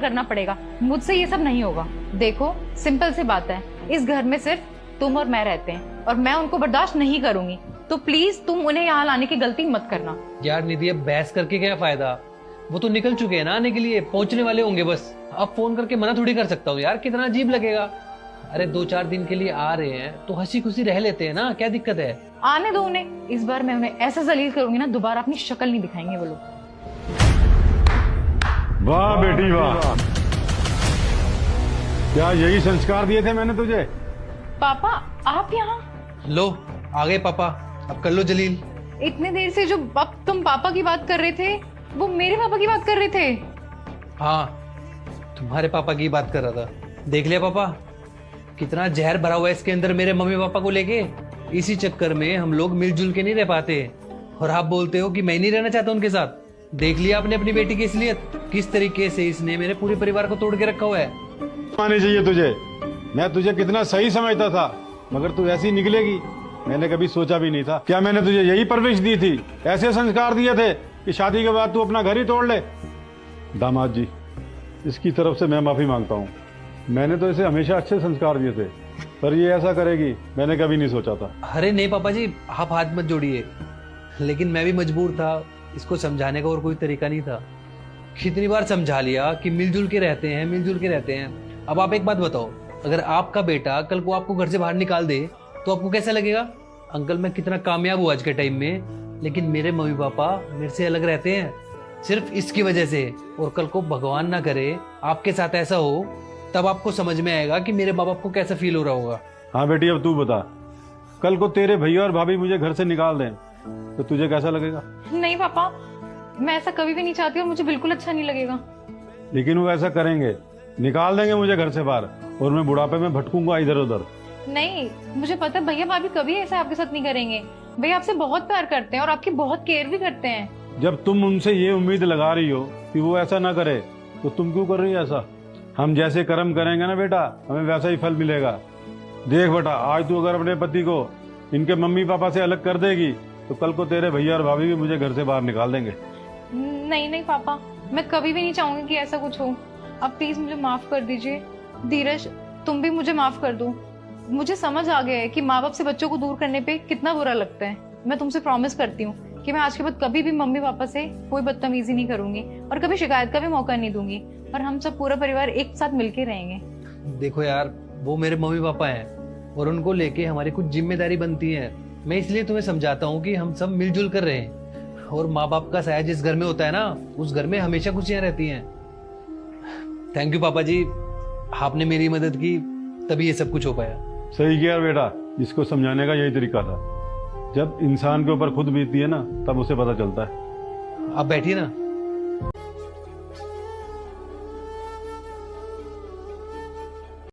करना पड़ेगा। मुझसे ये सब नहीं होगा। देखो सिंपल सी बात है, इस घर में सिर्फ तुम और मैं रहते हैं और मैं उनको बर्दाश्त नहीं करूंगी, तो प्लीज तुम उन्हें यहाँ लाने की गलती मत करना। यार निधि, अब बहस करके क्या फायदा, वो तो निकल चुके हैं ना आने के लिए, पहुंचने वाले होंगे बस। अब फोन करके मना थोड़ी कर सकता हूँ यार, कितना अजीब लगेगा। अरे 2-4 दिन के लिए आ रहे हैं तो हंसी खुशी रह लेते हैं ना, क्या दिक्कत है। आने दो उन्हें, इस बार मैं उन्हें ऐसा जलील करूंगी ना, दोबारा अपनी शक्ल नहीं दिखाएंगे वो लोग। वाह बेटी वाह, क्या यही संस्कार दिए थे मैंने तुझे? पापा आप यहाँ? लो आ गए पापा, अब कर लो जलील। इतने देर से जो तुम पापा की बात कर रहे थे, वो मेरे पापा की बात कर रहे थे। हाँ, तुम्हारे पापा की बात कर रहा था। देख लिया पापा, कितना जहर भरा हुआ है इसके अंदर मेरे मम्मी पापा को लेके। इसी चक्कर में हम लोग मिलजुल के नहीं रह पाते, और आप बोलते हो कि मैं नहीं रहना चाहता उनके साथ। देख लिया आपने अपनी बेटी की इसलिए किस तरीके से इसने मेरे पूरे परिवार को तोड़ के रखा हुआ है। आने चाहिए तुझे, मैं तुझे कितना सही समझता था, मगर तू ऐसी निकलेगी मैंने कभी सोचा भी नहीं था। क्या मैंने तुझे यही परवरिश दी थी, ऐसे संस्कार दिए थे कि शादी के बाद तू अपना घर ही तोड़ ले? दामाद जी, इसकी तरफ से मैं माफी मांगता हूँ। मैंने तो इसे हमेशा अच्छे संस्कार दिए थे, पर ये ऐसा करेगी मैंने कभी नहीं सोचा था। अरे नहीं पापा जी, आप हाथ मत जोड़िए, लेकिन मैं भी मजबूर था, इसको समझाने का और कोई तरीका नहीं था। कितनी बार समझा लिया कि मिलजुल के रहते हैं, मिलजुल के रहते हैं। अब आप एक बात बताओ, अगर आपका बेटा कल को आपको घर से बाहर निकाल दे तो आपको कैसा लगेगा? अंकल मैं कितना कामयाब हूँ आज के टाइम में, लेकिन मेरे मम्मी पापा मेरे से अलग रहते हैं सिर्फ इसकी वजह से। और कल को भगवान ना करे आपके साथ ऐसा हो, तब आपको समझ में आएगा कि मेरे माँ बाप को कैसा फील हो रहा होगा। हाँ बेटी, अब तू बता, कल को तेरे भैया और भाभी मुझे घर से निकाल दें तो तुझे कैसा लगेगा? नहीं पापा, मैं ऐसा कभी भी नहीं चाहती और मुझे बिल्कुल अच्छा नहीं लगेगा। लेकिन वो ऐसा करेंगे, निकाल देंगे मुझे घर से बाहर, और मैं बुढ़ापे में भटकूंगा इधर उधर। नहीं, मुझे पता है भैया भाभी कभी ऐसा आपके साथ नहीं करेंगे। भैया आपसे बहुत प्यार करते हैं और आपकी बहुत केयर भी करते हैं। जब तुम उनसे ये उम्मीद लगा रही हो कि वो ऐसा ना करे, तो तुम क्यों कर रही हो ऐसा? हम जैसे कर्म करेंगे ना बेटा, हमें वैसा ही फल मिलेगा। देख बेटा, आज तू अगर अपने पति को इनके मम्मी पापा से अलग कर देगी तो कल को तेरे भैया और भाभी भी मुझे घर से बाहर निकाल देंगे। नहीं नहीं पापा, मैं कभी भी नहीं चाहूंगी कि ऐसा कुछ हो। अब प्लीज मुझे माफ कर दीजिए। धीरज, तुम भी मुझे माफ कर दो। मुझे समझ आ गया है कि माँ बाप से बच्चों को दूर करने पे कितना बुरा लगता है। मैं तुमसे प्रॉमिस करती हूँ कि मैं आज के बाद कभी भी मम्मी पापा से कोई बदतमीजी नहीं करूंगी और कभी शिकायत का भी मौका नहीं दूंगी, और हम सब पूरा परिवार एक साथ मिलके रहेंगे। देखो यार, वो मेरे मम्मी पापा हैं और उनको लेके हमारी कुछ जिम्मेदारी बनती है। मैं इसलिए तुम्हें समझाता हूँ कि हम सब मिलजुल कर रहे हैं, और माँ बाप का साया जिस घर में होता है ना, उस घर में हमेशा खुशियां रहती हैं। थैंक यू पापा जी, आपने मेरी मदद की तभी ये सब कुछ हो पाया। सही किया बेटा, इसको समझाने का यही तरीका था। जब इंसान के ऊपर खुद बीतती है ना, तब उसे पता चलता है। आप बैठिए ना।